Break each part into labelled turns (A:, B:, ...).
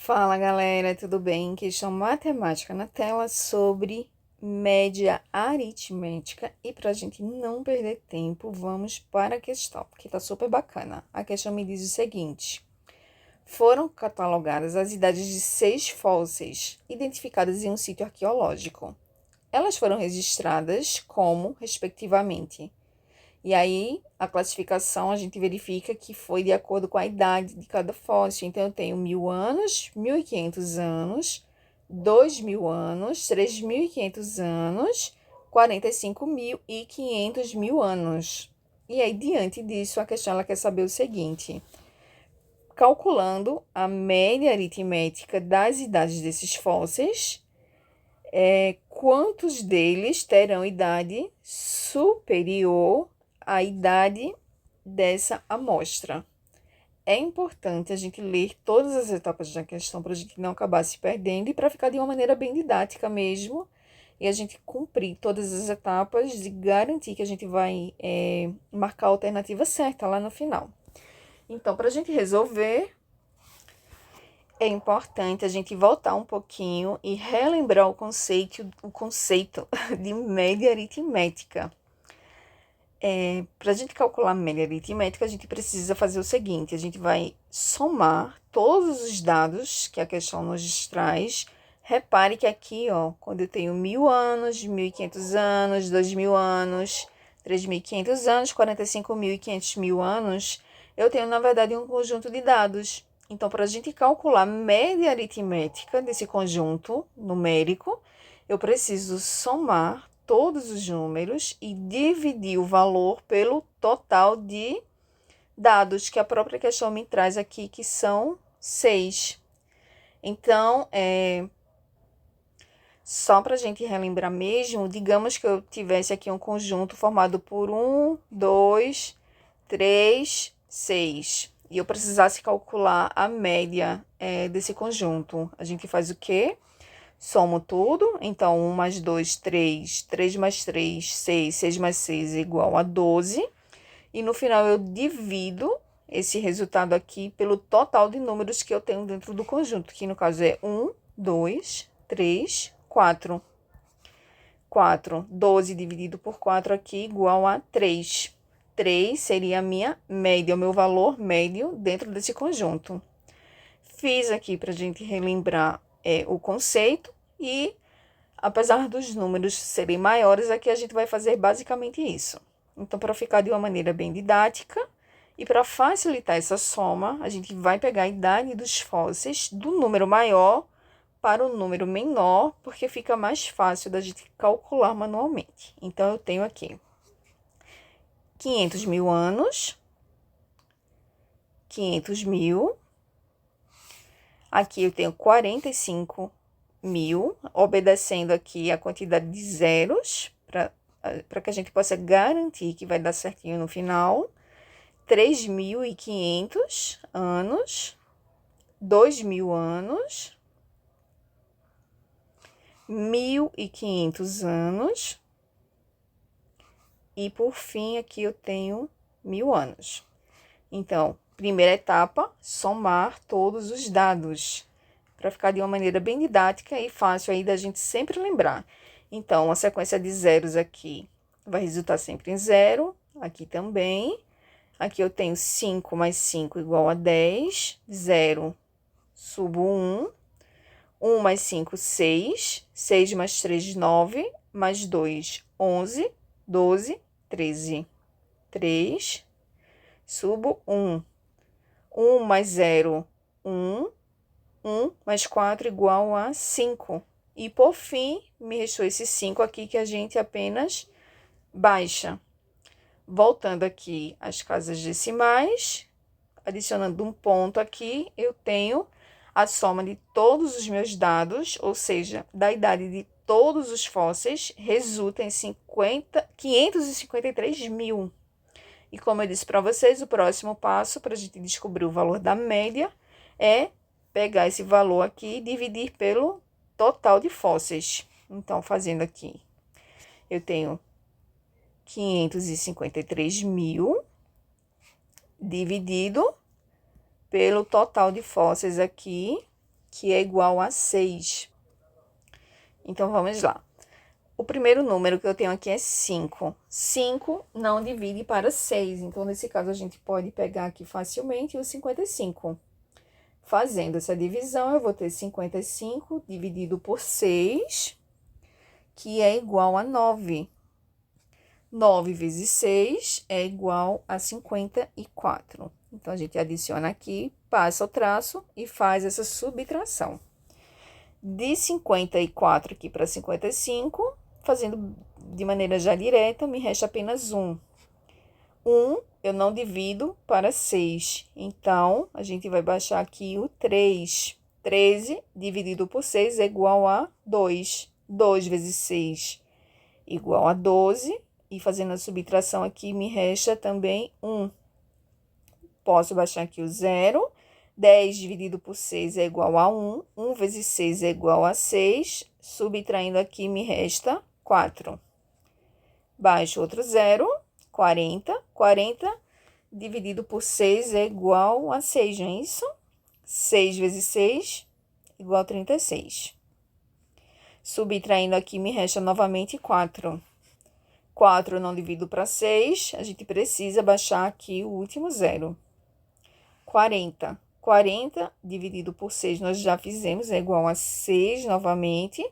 A: Fala galera, tudo bem? Questão matemática na tela sobre média aritmética. E para a gente não perder tempo, vamos para a questão, que está super bacana. A questão me diz o seguinte: foram catalogadas as idades de 6 fósseis identificadas em um sítio arqueológico. Elas foram registradas como, respectivamente. E aí, a classificação, a gente verifica que foi de acordo com a idade de cada fóssil. Então, eu tenho 1.000 anos, 1.500 anos, 2.000 anos, 3.500 anos, 45.000 e 500 mil anos. E aí, diante disso, a questão ela quer saber o seguinte: calculando a média aritmética das idades desses fósseis, quantos deles terão idade superior à idade dessa amostra? É importante a gente ler todas as etapas da questão para a gente não acabar se perdendo e para ficar de uma maneira bem didática mesmo, e a gente cumprir todas as etapas e garantir que a gente vai marcar a alternativa certa lá no final. Então, para a gente resolver, é importante a gente voltar um pouquinho e relembrar o conceito de média aritmética. Para a gente calcular a média aritmética, a gente precisa fazer o seguinte: a gente vai somar todos os dados que a questão nos traz. Repare que aqui, ó, quando eu tenho 1.000 anos, 1.500 anos, 2.000 anos, 3.500 anos, 45.000 e 500 mil anos, eu tenho, na verdade, um conjunto de dados. Então, para a gente calcular a média aritmética desse conjunto numérico, eu preciso somar todos os números e dividir o valor pelo total de dados que a própria questão me traz aqui, que são 6. Então, só para a gente relembrar mesmo, digamos que eu tivesse aqui um conjunto formado por 1, 2, 3, 6. E eu precisasse calcular a média desse conjunto. A gente faz o quê? Somo tudo, então 1 mais 2, 3, 3 mais 3, 6, 6 mais 6 é igual a 12. E no final eu divido esse resultado aqui pelo total de números que eu tenho dentro do conjunto, que no caso é 1, 2, 3, 4. 4, 12 dividido por 4 aqui igual a 3. 3 seria a minha média, o meu valor médio dentro desse conjunto. Fiz aqui para a gente relembrar o conceito e, apesar dos números serem maiores, aqui a gente vai fazer basicamente isso. Então, para ficar de uma maneira bem didática e para facilitar essa soma, a gente vai pegar a idade dos fósseis do número maior para o número menor, porque fica mais fácil da gente calcular manualmente. Então, eu tenho aqui 500 mil anos, 500 mil. Aqui eu tenho 45.000, obedecendo aqui a quantidade de zeros, para que a gente possa garantir que vai dar certinho no final. 3.500 anos, 2.000 anos, 1.500 anos, e por fim aqui eu tenho 1.000 anos. Então, primeira etapa, somar todos os dados, para ficar de uma maneira bem didática e fácil aí da gente sempre lembrar. Então, a sequência de zeros aqui vai resultar sempre em 0, aqui também. Aqui eu tenho 5 mais 5 igual a 10, 0, subo 1, 1 mais 5, 6, 6 mais 3, 9, mais 2, 11, 12, 13, 3, subo 1. 1 mais 0, 1. 1 mais 4 igual a 5. E, por fim, me restou esse 5 aqui que a gente apenas baixa. Voltando aqui às casas decimais, adicionando um ponto aqui, eu tenho a soma de todos os meus dados, ou seja, da idade de todos os fósseis, resulta em 553 mil. E como eu disse para vocês, o próximo passo para a gente descobrir o valor da média é pegar esse valor aqui e dividir pelo total de fósseis. Então, fazendo aqui, eu tenho 553 mil dividido pelo total de fósseis aqui, que é igual a 6. Então, vamos lá. O primeiro número que eu tenho aqui é 5. 5 não divide para 6. Então, nesse caso, a gente pode pegar aqui facilmente o 55. Fazendo essa divisão, eu vou ter 55 dividido por 6, que é igual a 9. 9 vezes 6 é igual a 54. Então, a gente adiciona aqui, passa o traço e faz essa subtração. De 54 aqui para 55, fazendo de maneira já direta, me resta apenas 1. 1 eu não divido para 6, então, a gente vai baixar aqui o 3. 13 dividido por 6 é igual a 2. 2 vezes 6 igual a 12. E fazendo a subtração aqui, me resta também 1. Posso baixar aqui o 0. 10 dividido por 6 é igual a 1. 1 vezes 6 é igual a 6. Subtraindo aqui, me resta 4. Baixo outro 0. 40. 40 dividido por 6 é igual a 6, não é isso? 6 vezes 6 igual a 36. Subtraindo aqui, me resta novamente 4. 4 eu não divido para 6, a gente precisa baixar aqui o último 0. 40. 40 dividido por 6 nós já fizemos, é igual a 6 novamente.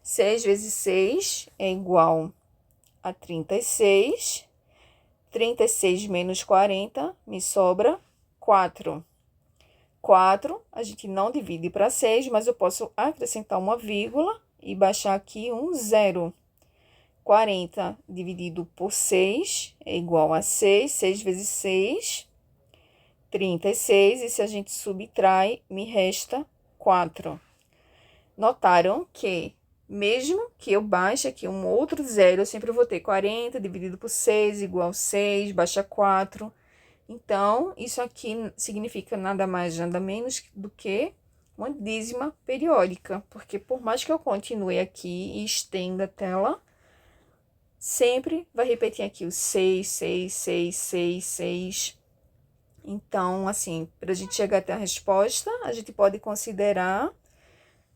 A: 6 vezes 6 é igual a 36. 36 menos 40, me sobra 4. 4, a gente não divide para 6, mas eu posso acrescentar uma vírgula e baixar aqui um 0. 40 dividido por 6 é igual a 6. 6 vezes 6, 36. E se a gente subtrai, me resta 4. Notaram que, mesmo que eu baixe aqui um outro 0, eu sempre vou ter 40 dividido por 6 igual a 6, baixa 4. Então, isso aqui significa nada mais, nada menos do que uma dízima periódica. Porque por mais que eu continue aqui e estenda a tela, sempre vai repetir aqui o 6, 6, 6, 6, 6. Então, assim, para a gente chegar até a resposta, a gente pode considerar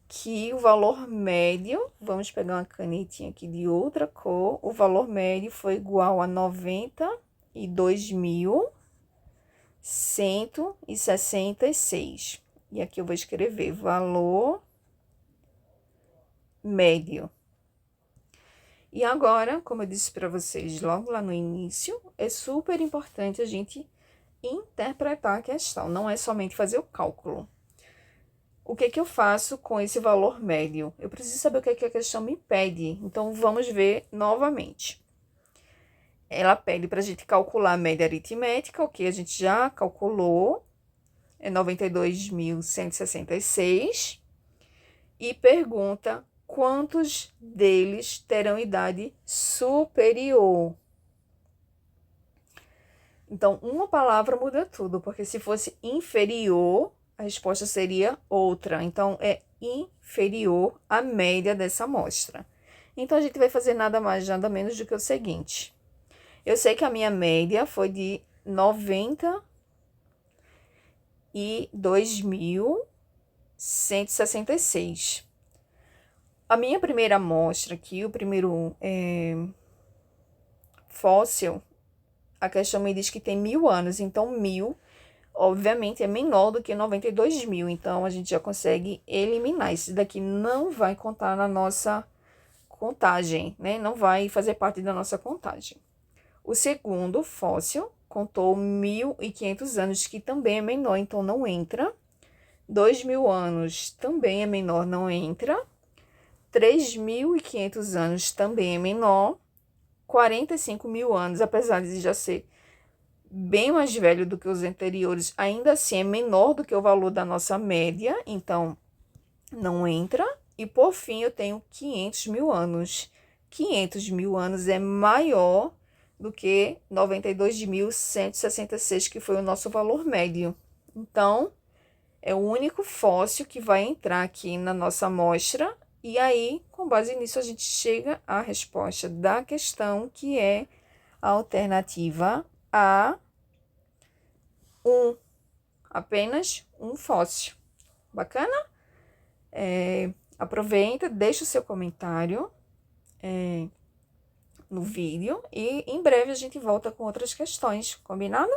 A: que o valor médio, vamos pegar uma canetinha aqui de outra cor, o valor médio foi igual a 92.166. E aqui eu vou escrever valor médio. E agora, como eu disse para vocês logo lá no início, é super importante a gente interpretar a questão, não é somente fazer o cálculo. O que eu faço com esse valor médio? Eu preciso saber o que a questão me pede, então vamos ver novamente. Ela pede para a gente calcular a média aritmética, o que a gente já calculou, é 92.166, e pergunta quantos deles terão idade superior. Então, uma palavra muda tudo, porque se fosse inferior, a resposta seria outra. Então, é inferior à média dessa amostra. Então, a gente vai fazer nada mais, nada menos do que o seguinte. Eu sei que a minha média foi de 92.166. A minha primeira amostra aqui, o primeiro fóssil, a questão me diz que tem 1.000 anos. Então, 1.000, obviamente, é menor do que 92.000. Então, a gente já consegue eliminar. Esse daqui não vai contar na nossa contagem, né? Não vai fazer parte da nossa contagem. O segundo fóssil contou 1.500 anos, que também é menor, então não entra. 2.000 anos também é menor, não entra. 3.500 anos também é menor. 45.000 anos, apesar de já ser bem mais velho do que os anteriores, ainda assim é menor do que o valor da nossa média, então não entra. E por fim, eu tenho 500.000 anos. 500.000 anos é maior do que 92.166, que foi o nosso valor médio. Então, é o único fóssil que vai entrar aqui na nossa amostra. E aí, com base nisso, a gente chega à resposta da questão, que é a alternativa A, apenas um fóssil. Bacana? Aproveita, deixa o seu comentário no vídeo e em breve a gente volta com outras questões, combinado?